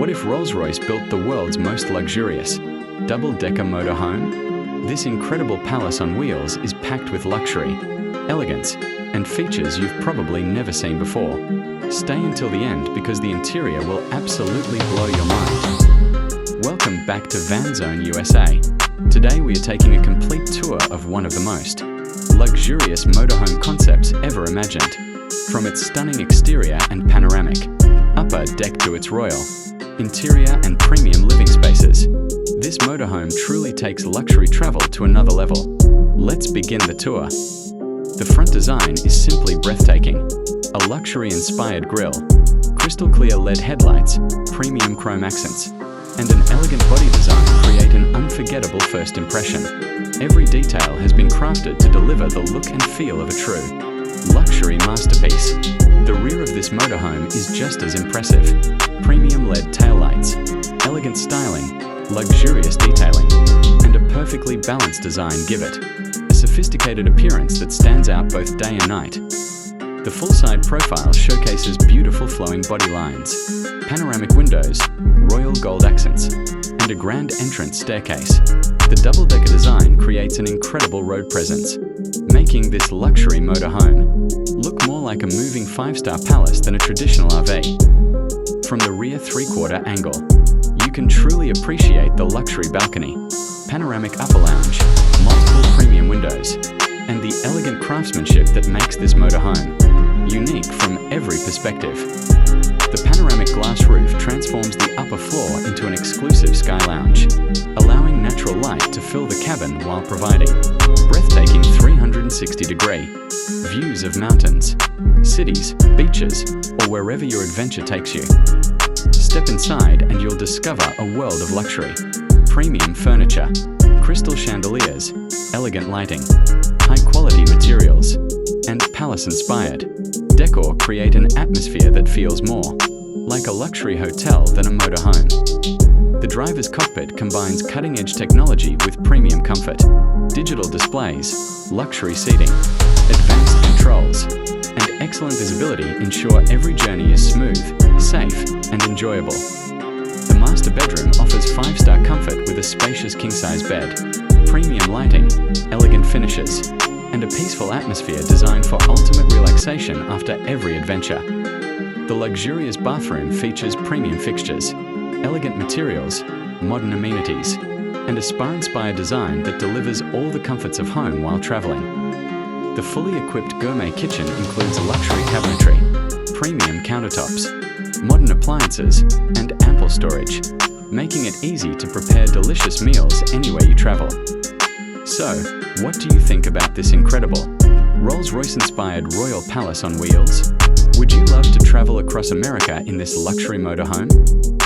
What if Rolls-Royce built the world's most luxurious double-decker motorhome? This incredible palace on wheels is packed with luxury, elegance, and features you've probably never seen before. Stay until the end because the interior will absolutely blow your mind. Welcome back to Van Zone USA. Today we are taking a complete tour of one of the most luxurious motorhome concepts ever imagined. From its stunning exterior and panoramic upper deck to its royal interior and premium living spaces, this motorhome truly takes luxury travel to another level. Let's begin the tour. The front design is simply breathtaking. A luxury-inspired grille, crystal clear LED headlights, premium chrome accents, and an elegant body design create an unforgettable first impression. Every detail has been crafted to deliver the look and feel of a true luxury masterpiece. The rear of this motorhome is just as impressive. Premium LED taillights, elegant styling, luxurious detailing, and a perfectly balanced design give it a sophisticated appearance that stands out both day and night. The full-side profile showcases beautiful flowing body lines, panoramic windows, royal gold accents, and a grand entrance staircase. The double-decker design creates an incredible road presence, making this luxury motorhome look more like a moving five-star palace than a traditional RV. From the rear three-quarter angle, you can truly appreciate the luxury balcony, panoramic upper lounge, multiple premium windows, and the elegant craftsmanship that makes this motorhome unique from every perspective. The panoramic glass roof transforms the upper floor into an exclusive sky lounge, allowing natural light to fill the cabin while providing breathtaking 360-degree views of mountains, cities, beaches, or wherever your adventure takes you. Step inside and you'll discover a world of luxury. Premium furniture, crystal chandeliers, elegant lighting, high-quality materials, and palace-inspired decor create an atmosphere that feels more like a luxury hotel than a motorhome. The driver's cockpit combines cutting-edge technology with premium comfort. Digital displays, luxury seating, advanced controls, and excellent visibility ensure every journey is smooth, safe, and enjoyable. The master bedroom offers 5-star comfort with a spacious king-size bed, premium lighting, elegant finishes, and a peaceful atmosphere designed for ultimate relaxation after every adventure. The luxurious bathroom features premium fixtures, elegant materials, modern amenities, and a spa-inspired design that delivers all the comforts of home while traveling. The fully equipped gourmet kitchen includes luxury cabinetry, premium countertops, modern appliances, and ample storage, making it easy to prepare delicious meals anywhere you travel. So, what do you think about this incredible Rolls-Royce-inspired royal palace on wheels? Would you love to travel across America in this luxury motorhome?